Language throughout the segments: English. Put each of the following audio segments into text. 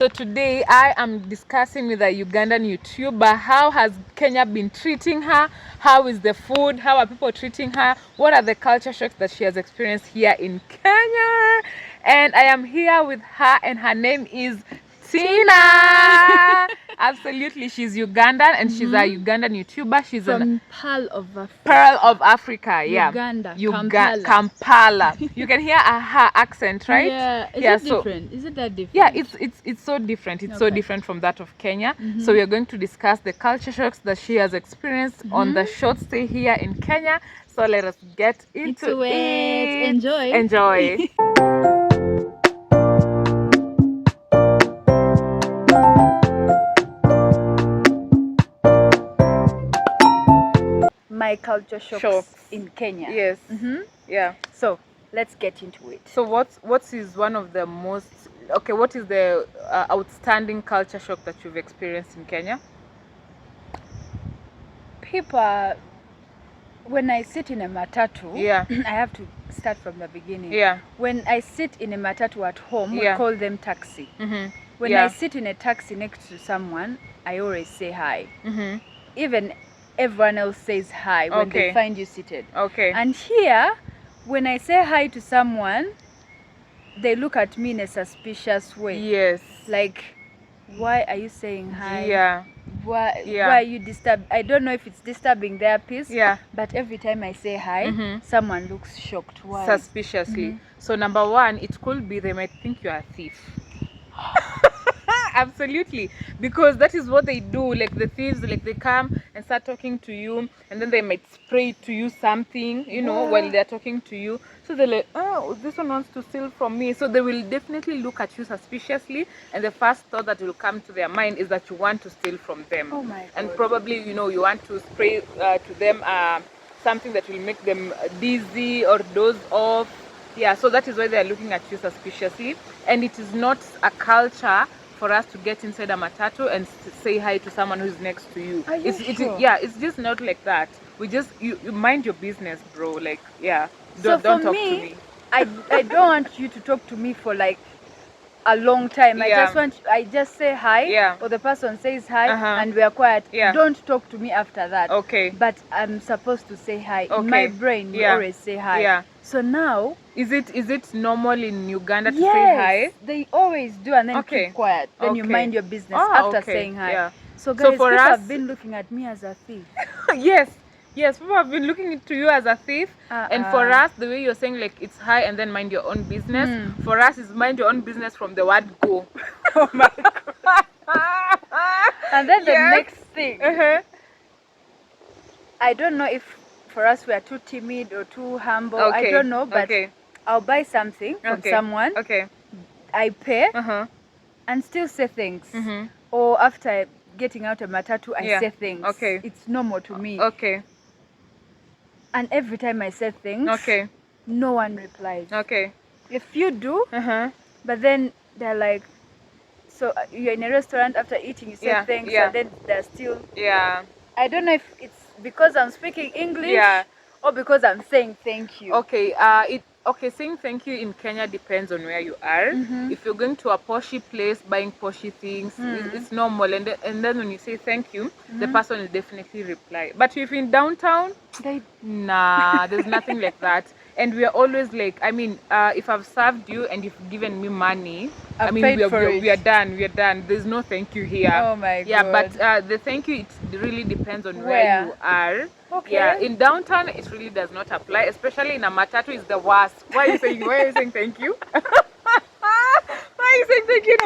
So today I am discussing with a Ugandan YouTuber how has Kenya been treating her, how is the food, how are people treating her, what are the culture shocks that she has experienced here in Kenya. And I am here with her and her name is Tina. Absolutely, she's Ugandan and she's a Ugandan YouTuber. She's from Pearl of Africa. Pearl of Africa, yeah. Uganda, Kampala. You can hear her accent, right? Yeah. Is yeah, it different? Is it that different? Yeah, it's so different. It's so Okay. different from that of Kenya. So we are going to discuss the culture shocks that she has experienced on the short stay here in Kenya. So let us get into it. Enjoy. Enjoy. My culture shocks in Kenya. Yes. Yeah. So let's get into it. So what is one of the most what is the outstanding culture shock that you've experienced in Kenya? People, when I sit in a matatu, Yeah. I have to start from the beginning. Yeah. When I sit in a matatu at home, we Yeah. call them taxi. When Yeah. I sit in a taxi next to someone, I always say hi. Even everyone else says hi when they Okay. find you seated. Okay. And here, when I say hi to someone, they look at me in a suspicious way. Yes. Like, why are you saying hi? Yeah. Why Yeah. are you disturbed? I don't know if it's disturbing their peace. Yeah. But every time I say hi, someone looks shocked. Why? Suspiciously. So number one, it could be they might think you're a thief. Absolutely, because that is what they do. Like the thieves, like they come and start talking to you, and then they might spray to you something, you know, while they're talking to you. So they're like, oh, this one wants to steal from me. So they will definitely look at you suspiciously, and the first thought that will come to their mind is that you want to steal from them. Oh my God. And probably, you know, you want to spray to them something that will make them dizzy or doze off. Yeah, so that is why they are looking at you suspiciously. And it is not a culture for us to get inside a matatu and say hi to someone who's next to you. Are you sure? Yeah, it's just not like that. We just you mind your business, bro. Like, yeah, So don't for talk me, to me. I don't want you to talk to me for like a long time. Yeah. I just say hi, Yeah. or the person says hi, Uh-huh. and we are quiet. Yeah. Don't talk to me after that. Okay. But I'm supposed to say hi. Okay. In my brain, we Yeah. always say hi. Yeah. So now, Is it normal in Uganda to yes, say hi? they always do, and then Okay. keep quiet. Then you Okay. mind your business Oh, after okay. saying hi. Yeah. So So guys, for people us- have been looking at me as a thief. Yes, people have been looking to you as a thief. And for us, the way you're saying, like, it's hi and then mind your own business, for us is mind your own business from the word go. Oh my God. And then the Yes. next thing, I don't know if for us we are too timid or too humble. I Okay. don't know, but Okay. I'll buy something from Okay. someone, Okay. I pay, Uh-huh. and still say thanks. Or after getting out of matatu, I Yeah. say thanks. Okay. It's normal to me. Okay. And every time I say thanks, Okay. no one replies. Okay. If you do, Uh-huh. but then they're like, so you're in a restaurant, after eating you say Yeah, thanks, yeah. and then they're still, Yeah. I don't know if it's because I'm speaking English, Yeah. or because I'm saying thank you. Okay. Saying thank you in Kenya depends on where you are. If you're going to a poshy place buying poshy things, it's normal, and then when you say thank you, the person will definitely reply. But if in downtown, nah, there's nothing like that. And we are always like, I mean, if I've served you and you've given me money, I've paid for it. we are done. We are done. There's no thank you here. Oh my Yeah, God. but the thank you, it really depends on where Where? you are. Okay. Yeah, in downtown it really does not apply, especially in a matatu is the worst. Why are you saying thank you? Why are you saying thank you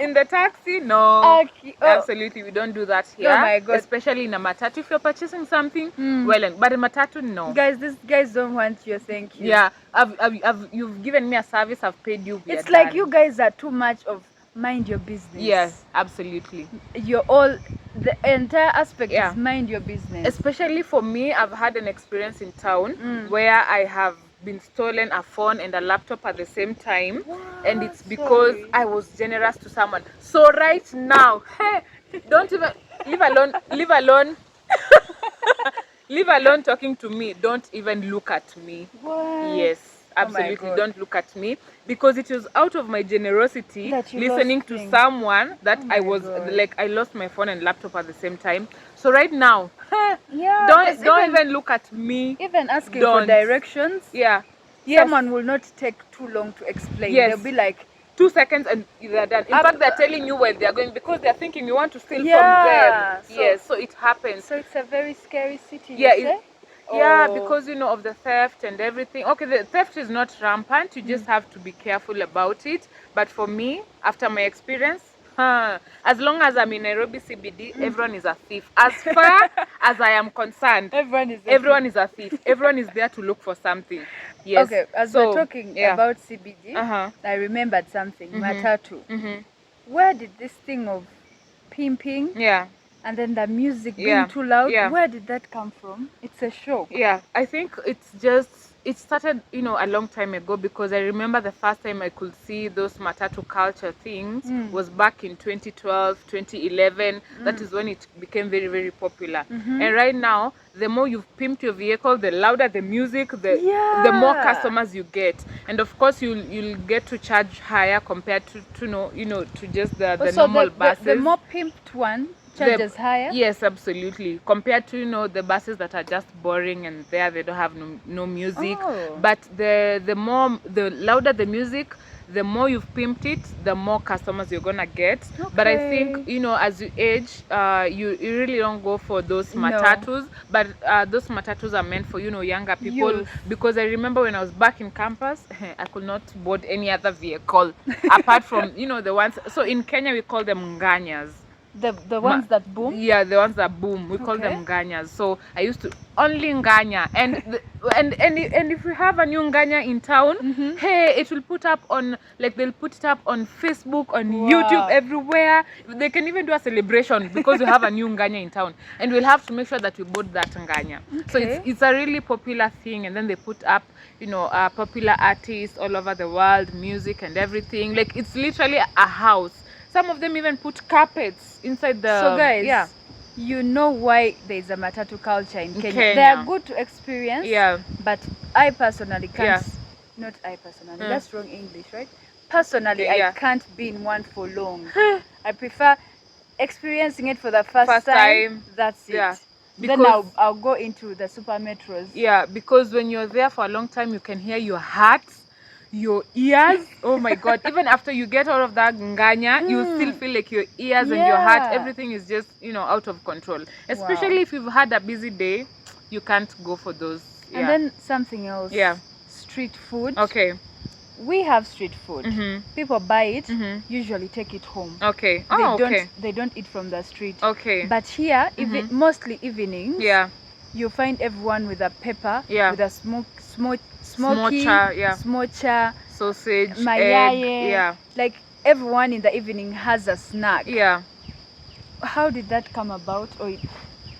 in the taxi? No. Okay. Oh. Absolutely, we don't do that here. Oh my God. Especially in a matatu. If you're purchasing something, but in matatu, no. Guys, these guys don't want your thank you. Yeah, you've given me a service, I've paid you. It's like you guys are too much of mind your business. Yes, absolutely. You're all, the entire aspect Yeah. is mind your business. Especially for me, I've had an experience in town where I have been stolen a phone and a laptop at the same time. And it's because Sorry. I was generous to someone. So right now, hey, don't even leave alone leave alone talking to me. Don't even look at me. What? Yes, absolutely God. don't look at me, because it was out of my generosity That you listening lost to things. someone that Oh I my was God. like, I lost my phone and laptop at the same time. So right now, Yeah, don't 'cause even look at me. even asking for Don't. directions, Yeah. Yes. someone will not take too long to explain. Yes. They'll be like, 2 seconds and they're done. In Up- fact, they're telling you where they're going because they're thinking you want to steal Yeah, from them. so- Yes, so it happens. so it's a very scary city, Yeah, you say? yeah, Oh. because of the theft and everything. Okay, the theft is not rampant. You just have to be careful about it. But for me, after my experience, as long as I'm in Nairobi CBD, everyone is a thief. As far as I am concerned, Everyone is everyone is a thief. Everyone is there to look for something. Yes. Okay, as so, we're talking yeah. about CBD, Uh-huh. I remembered something. Matatu. Where did this thing of pimping Yeah. and then the music being Yeah, too loud, yeah. where did that come from? It's a shock. Yeah, I think it started, a long time ago, because I remember the first time I could see those matatu culture things was back in 2012, 2011. That is when it became very, very popular. And right now, the more you've pimped your vehicle, the louder the music, the more Yeah. customers you get. And of course, you'll get to charge higher compared to just the So normal buses. the more pimped one charges higher? Yes, absolutely. Compared to the buses that are just boring and they don't have no music. Oh. But the louder the music, the more you've pimped it, the more customers you're gonna get. But I think as you age, you really don't go for those matatus. But those matatus are meant for younger people. Youth. Because I remember when I was back in campus, I could not board any other vehicle apart from the ones. So in Kenya we call them nganyas. The ones that boom? Yeah, the ones that boom. We call them nganyas. So I used to only nganya, and and if we have a new nganya in town, hey, it will put up on, like, they'll put it up on Facebook, on YouTube, everywhere. They can even do a celebration because we have a new nganya in town, and we'll have to make sure that we bought that nganya. So it's a really popular thing, and then they put up popular artists all over the world, music and everything. Like, it's literally a house. Some of them even put carpets inside the... So guys, yeah. you know why there's a matatu culture in Kenya. They Kenya. are good to experience, Yeah. but I personally can't. Yeah. Not I personally. That's wrong English, right? Personally, Okay, yeah. I can't be in one for long. I prefer experiencing it for the first time. That's it. Yeah. Then Because- I'll go into the super metros. Yeah, because when you're there for a long time, you can hear your heart, your ears. Oh my God! Even after you get out of that nganya, you still feel like your ears and your heart, everything is just out of control. Especially if you've had a busy day, you can't go for those. Yeah. And then something else. Yeah. Street food. Okay. We have street food. People buy it, usually take it home. Okay. They don't eat from the street. Okay. But here, mostly evenings, Yeah. you find everyone with a pepper, Yeah. with a smoky, Smocha, yeah. smocha, Sausage, mayaye. egg. Yeah. Like everyone in the evening has a snack. Yeah. How did that come about? Or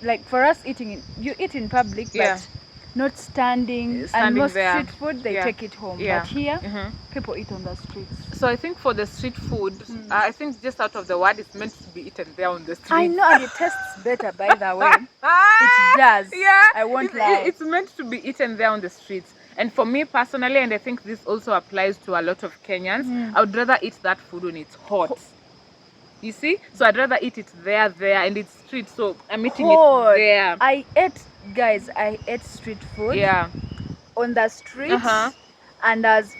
like for us you eat in public, Yeah. but not standing. Standing and most there. street food they Yeah. take it home. Yeah. But here, people eat on the streets. So I think for the street food, I think just out of the word, it's meant to be eaten there on the street. I know, and it tastes better, by the way. It does. Yeah. I won't lie. It's meant to be eaten there on the streets. And for me personally, and I think this also applies to a lot of Kenyans, I would rather eat that food when it's hot. You see? So I'd rather eat it there, and it's street. So I'm eating Hot. it there. I ate street food Yeah. on the street. And as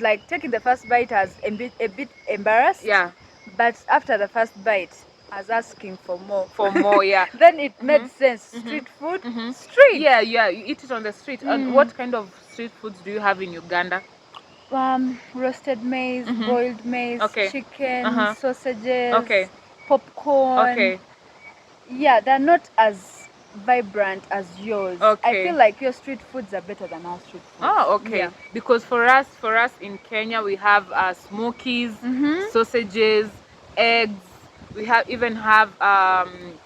like taking the first bite, I was a bit embarrassed. Yeah. But after the first bite, I was asking for more. For more, yeah. Then it made sense. Street food, street. Yeah, you eat it on the street. And what kind of street foods do you have in Uganda? Roasted maize, boiled maize, Okay. chicken, sausages, Okay. popcorn. Okay. Yeah, they're not as vibrant as yours. I Okay. feel like your street foods are better than our street foods. Oh, okay. Yeah. Because for us in Kenya, we have smokies, sausages, eggs. We even have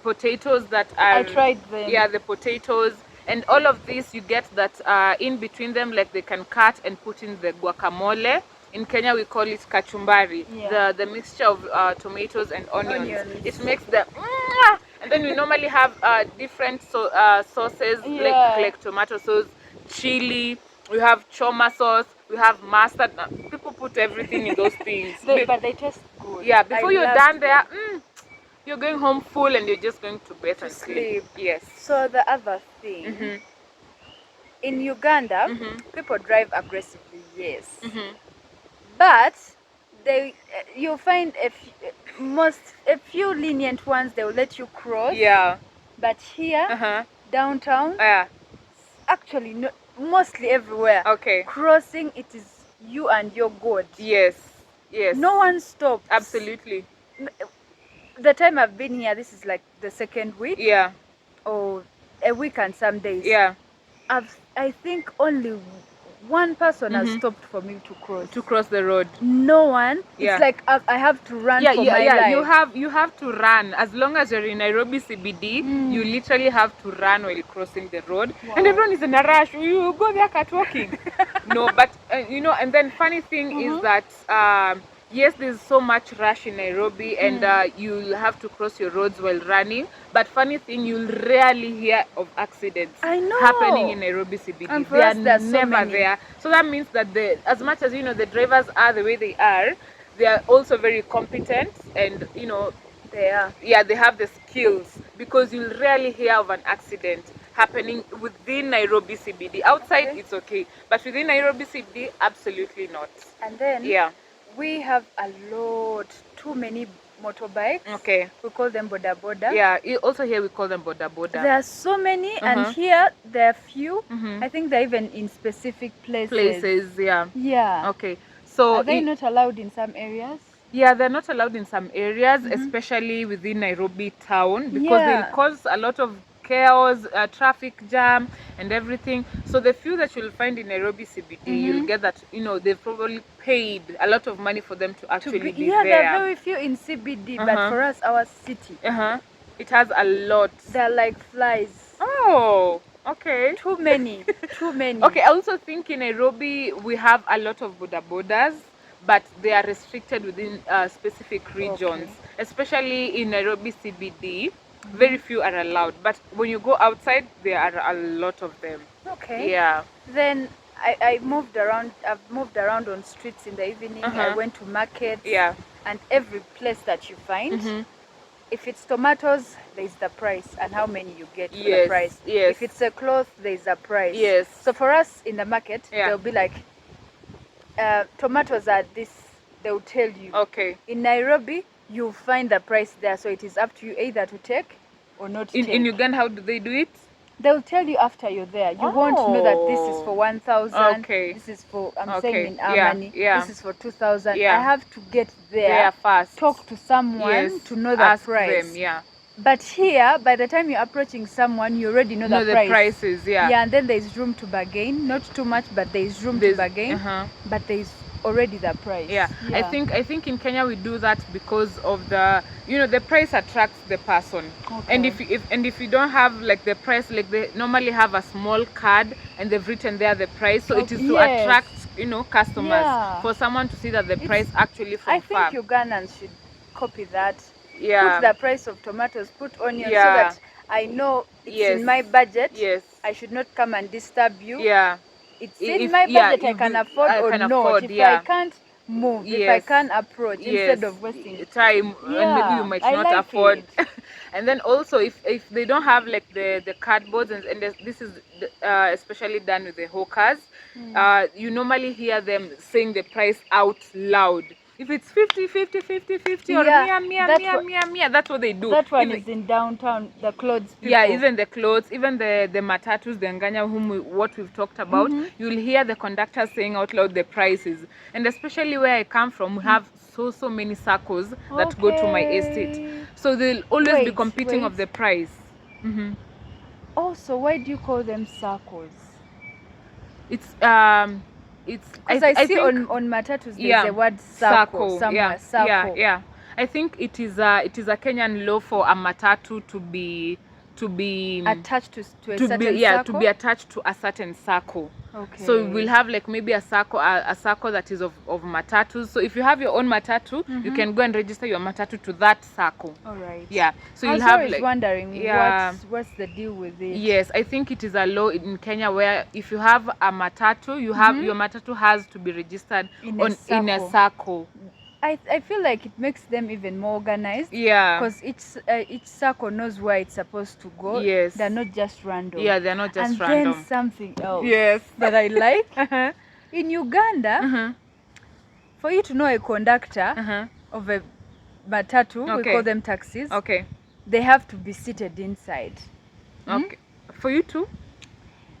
potatoes that are... I tried them. Yeah, the potatoes. And all of this, you get that in between them, like they can cut and put in the guacamole. In Kenya, we call it kachumbari. Yeah. The mixture of tomatoes and onions. Onions. It makes the... And then we normally have different sauces, Yeah. like tomato sauce, chili. We have choma sauce. we have mustard. People put everything in those things. But they taste good. Yeah, before I you're loved done there, them. you're going home full and you're just going to bed To and sleep. Yes. So the other thing, in Uganda, people drive aggressively, yes. But you'll find a few lenient ones, they'll let you cross. Yeah. But here, downtown, actually mostly everywhere. Okay. Crossing, it is you and your God. Yes. Yes. No one stops. Absolutely. The time I've been here, this is like the second week. Yeah. Or a week and some days. Yeah. I think only one person has stopped for me to cross. To cross the road. No one. Yeah. It's like I have to run for my life. You have to run. As long as you're in Nairobi CBD, you literally have to run while crossing the road. Wow. And everyone is in a rush. You go there catwalking. No, but and then funny thing is that yes, there's so much rush in Nairobi, and you'll have to cross your roads while running. But funny thing, you'll rarely hear of accidents happening in Nairobi CBD. And for they us, are so never many. there. So that means that as much as the drivers are the way they are also very competent, and They are. yeah, they have the skills, because you'll rarely hear of an accident happening within Nairobi CBD. Outside, it's okay, but within Nairobi CBD, absolutely not. And then we have too many motorbikes. Okay. We call them boda boda. Yeah, also here we call them boda boda. There are so many, and here there are few. I think they're even in specific places. Yeah. Yeah. Okay. So are they not allowed in some areas? Yeah, they're not allowed in some areas, especially within Nairobi town, because they'll cause a lot of chaos, traffic jam and everything. So the few that you'll find in Nairobi CBD, you'll get that, they've probably paid a lot of money for them to actually be there. There are very few in CBD, but for us, our city, it has a lot. They're like flies. Oh, okay. Too many, too many. Okay, I also think in Nairobi, we have a lot of boda bodas, but they are restricted within specific regions, especially in Nairobi CBD. Very few are allowed, but when you go outside, there are a lot of them. Okay. Yeah. Then I moved around. I've moved around on streets in the evening. I went to markets. Yeah. And every place that you find, if it's tomatoes, there's the price and how many you get for the price. Yes. If it's a cloth, there's a price. Yes. So for us in the market, they'll be like, tomatoes are this. They'll tell you. Okay. In Nairobi, you'll find the price there, so it is up to you either to take or not take. In Uganda, how do they do it? They'll tell you after you're there. You won't know that this is for 1,000. Okay. This is for, I'm saying in our money, this is for 2,000. Yeah. I have to get there fast. Talk to someone to know the Ask price. them, yeah. But here, by the time you're approaching someone, you already know the price. Prices, yeah. Yeah, and then there's room to bargain. Not too much, but there's room to bargain. But there's already the price. Yeah. I think in Kenya we do that because of the the price attracts the person. Okay. And if you don't have like the price, like they normally have a small card and they've written there the price, so it is to attract customers, for someone to see that the price actually from far. I think Ugandans should copy that. Yeah. Put the price of tomatoes, put onions, so that I know it's in my budget. Yes. I should not come and disturb you. Yeah. It's in my budget, I can afford or not. If I can't move, if I can't approach, instead of wasting time, and maybe you might not afford. And then also, if they don't have like the cardboards, and this is especially done with the hawkers, you normally hear them saying the price out loud. If it's 50, 50, 50, 50, or mia, that's what they do. That one is in downtown, the clothes people. Yeah, even the clothes, even the matatus, the nganya, what we've talked about, you'll hear the conductors saying out loud the prices. And especially where I come from, we have so many circles that go to my estate. So they'll always be competing of the price. Also, why do you call them circles? It's because I see on matatus there's a word circle somewhere. Circle. Yeah. I think it is a Kenyan law for a matatu to be attached to a certain circle. To be attached to a certain circle. So Okay. we'll have like maybe a circle that is of matatus. So if you have your own matatu, you can go and register your matatu to that circle. All right. Yeah. So I you'll was have always like, wondering yeah. what's the deal with it. Yes, I think it is a law in Kenya where if you have a matatu, you have your matatu has to be registered In a in a circle. circle. I feel like it makes them even more organized. Yeah. Because each circle knows where it's supposed to go. Yes. They're not just random. Yeah, they're not just and random. then something else. Yes. That I like. In Uganda, for you to know a conductor of a matatu, we call them taxis. Okay. They have to be seated inside. Okay. For you too?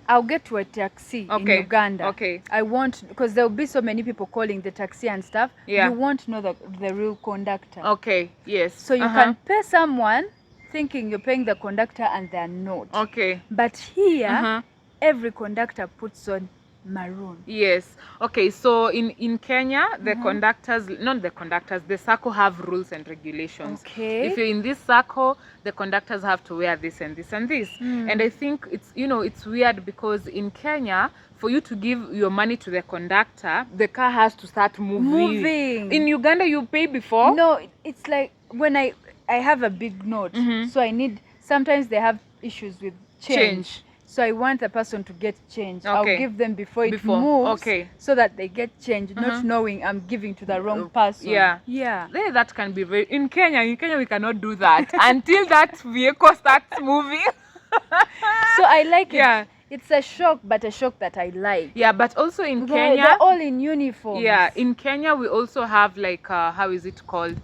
I'll get to a taxi in Uganda. Okay. I won't, because there will be so many people calling the taxi and stuff. Yeah. You won't know the real conductor. Okay. Yes. So you can pay someone thinking you're paying the conductor and they're not. Okay. But here, every conductor puts on maroon. Yes. Okay. So in Kenya, the conductors, not the conductors, the circle have rules and regulations. Okay. If you're in this circle, the conductors have to wear this and this and this. And I think it's, you know, it's weird because in Kenya, for you to give your money to the conductor, the car has to start moving. In Uganda, you pay before? No, it's like when I have a big note, so I need, sometimes they have issues with change. So I want the person to get change. I'll give them before it moves, so that they get change, not knowing I'm giving to the wrong person. Yeah. There, that can be very, in Kenya we cannot do that until that vehicle starts moving. So I like it. It's a shock, but a shock that I like. Yeah, but also in Kenya, they're all in uniform. Yeah, in Kenya we also have like how is it called?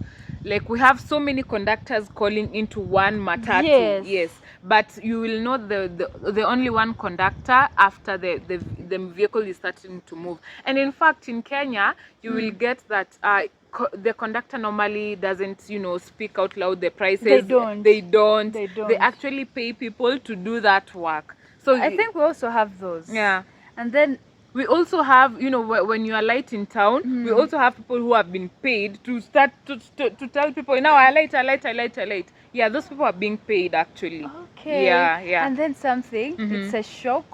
Like we have so many conductors calling into one matatu. Yes. But you will know the only one conductor after the vehicle is starting to move. And in fact, in Kenya, you will get that the conductor normally doesn't, you know, speak out loud the prices. They don't. They actually pay people to do that work. So I think we also have those. Yeah. And then we also have, you know, when you are late in town, we also have people who have been paid to start to tell people, now I late. Yeah, those people are being paid actually. Okay. Yeah. And then something, it's a shock.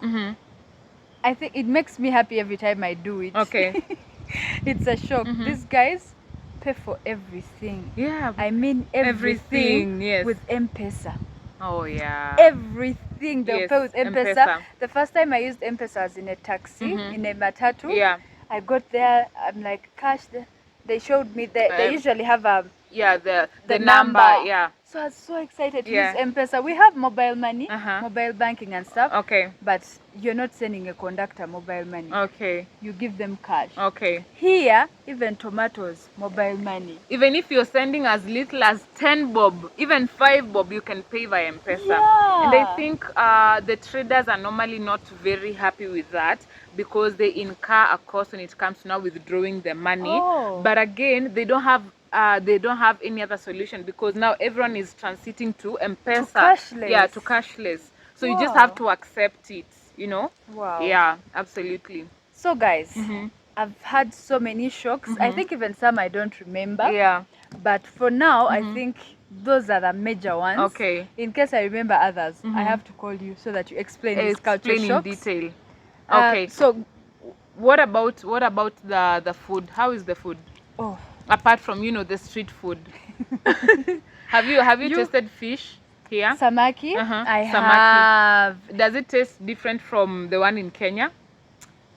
I think it makes me happy every time I do it. Okay. It's a shock. These guys pay for everything. Yeah. I mean everything. Yes. With M-Pesa. Oh yeah. Everything they'll pay with M-Pesa. The first time I used M-Pesa was in a taxi, in a matatu. Yeah. I got there, I'm like, cash. They showed me they usually have a the number. Yeah. So I was so excited to use M-Pesa. We have mobile money, mobile banking and stuff. Okay. But you're not sending a conductor mobile money. Okay. You give them cash. Okay. Here, even tomatoes, mobile money. Even if you're sending as little as 10 bob, even 5 bob, you can pay via M-Pesa. Yeah. And I think the traders are normally not very happy with that because they incur a cost when it comes to now withdrawing the money. Oh. But again, they don't have any other solution because now everyone is transiting to M-Pesa. To cashless. Yeah, to cashless. So you just have to accept it, you know? Wow. Yeah, absolutely. So guys, I've had so many shocks. I think even some I don't remember. Yeah. But for now, I think those are the major ones. Okay. In case I remember others, I have to call you so that you explain these culture shocks. In detail. Okay. So what about the food? How is the food? Oh. Apart from, you know, the street food. have you tasted fish here? Samaki? I have. Does it taste different from the one in Kenya?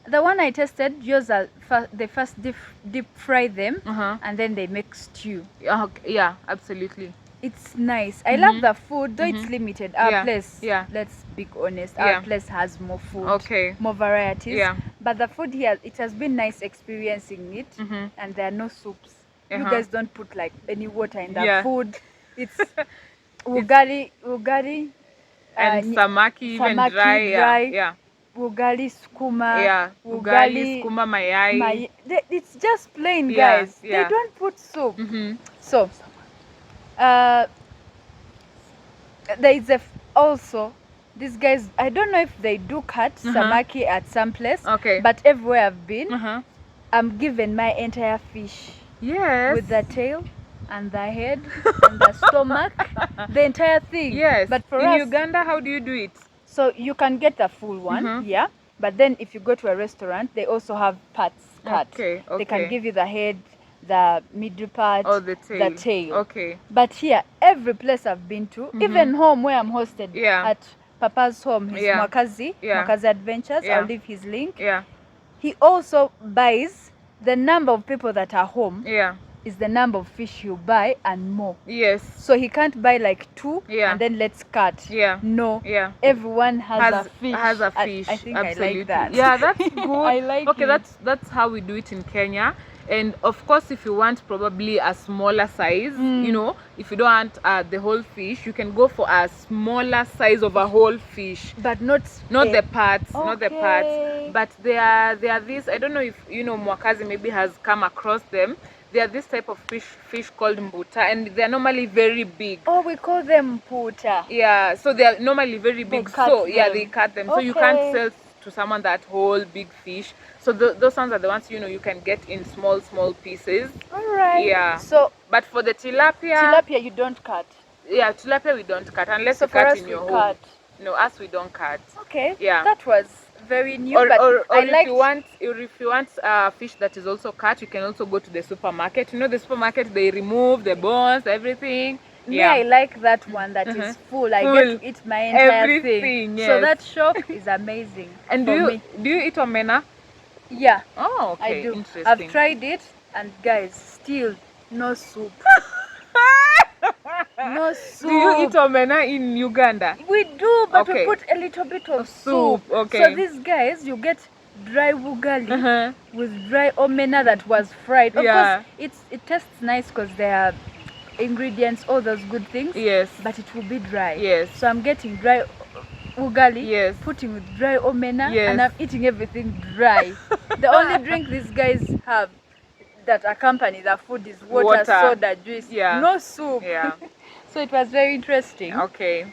The one I tasted, yours are they first deep fry them and then they make stew. Yeah, absolutely. It's nice. I love the food, though it's limited. Our place, let's be honest, our place has more food, more varieties. Yeah. But the food here, it has been nice experiencing it, and there are no soups. You guys don't put like any water in the food. It's ugali, and samaki, even dry. Yeah. Ugali skuma. Yeah. Ugali skuma mayai. It's just plain, guys. They don't put soup. So, there is also these guys. I don't know if they do cut samaki at some place. Okay. But everywhere I've been, I'm given my entire fish. Yes. With the tail and the head and the stomach, the entire thing. Yes. But for us, in Uganda, how do you do it? So you can get the full one, But then if you go to a restaurant, they also have parts cut. Okay, They can okay. give you the head, the middle part, Oh, the tail. the tail. Okay. But here, every place I've been to, even home where I'm hosted, Yeah. at Papa's home, his Yeah. Mwakazi, Yeah. Mwakazi Adventures, Yeah. I'll leave his link. Yeah. He also buys the number of people that are home Yeah. is the number of fish you buy and more. Yes. So he can't buy like 2 Yeah. and then let's cut. Yeah. No. Yeah. Everyone has a fish. Has a fish. I think Absolutely. I like that. Yeah, that's good. I like okay, it. that's how we do it in Kenya. And of course, if you want probably a smaller size, you know, if you don't want the whole fish, you can go for a smaller size of a whole fish. But not the parts, not the parts. Okay. But they are this. I don't know if you know Mwakazi maybe has come across them. They are this type of fish called mbuta, and they are normally very big. Oh, we call them puta. Yeah, so they are normally very big. So yeah, they cut them. So you can't sell to someone that whole big fish. So those ones are the ones you can get in small pieces. All right. Yeah. So, but for the tilapia you don't cut. Yeah, tilapia we don't cut unless So you for cut us in your we home. cut. No, us we don't cut. Okay. Yeah. That was very new. Or, but or I if liked... you want fish that is also cut, you can also go to the supermarket. You know the supermarket, they remove the bones, everything. Yeah, I like that one that is full. I get to eat my entire everything, thing. yes. So that shop is amazing. And do you eat omena? Yeah. Oh, okay. I do. Interesting. I've tried it, and guys, still no soup. No soup. Do you eat omena in Uganda? We do, but Okay. we put a little bit of soup. Okay. So these guys, you get dry ugali with dry omena that was fried. Of course, it tastes nice because there are ingredients, all those good things. Yes. But it will be dry. Yes. So I'm getting dry ugali, yes, putting with dry omena, yes, and I'm eating everything dry. The only drink these guys have that accompany the food is water, soda, juice, no soup. Yeah. So it was very interesting. Okay.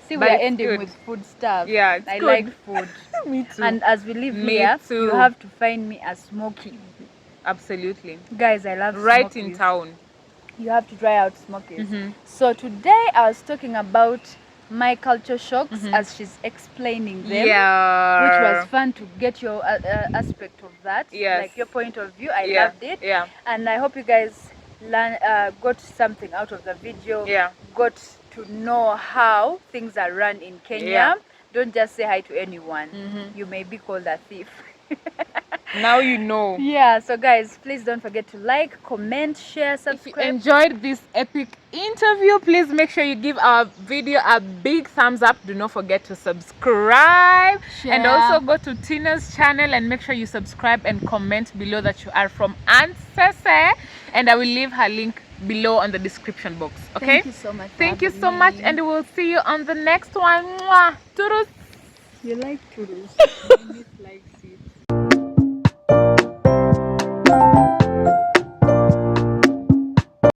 See, we are ending with food stuff. Yeah, it's I good. like food. Me too. And as we live Me here, too. you have to find me a smoky. Absolutely. Guys, I love right smokies. in town. You have to try out smokies. So today I was talking about my culture shocks as she's explaining them. Yeah. Which was fun to get your aspect of that. Yes. Like your point of view. I loved it. Yeah. And I hope you guys got something out of the video. Yeah. Got to know how things are run in Kenya. Yeah. Don't just say hi to anyone. You may be called a thief. Now you know. Yeah, so guys, please don't forget to like, comment, share, subscribe. If you enjoyed this epic interview, please make sure you give our video a big thumbs up. Do not forget to subscribe. Share. And also go to Tina's channel and make sure you subscribe and comment below that you are from Aunt Sese. And I will leave her link below on the description box. Okay? Thank you so much. Thank you so much, and we'll see you on the next one. Mwah. Toodles. You like toodles.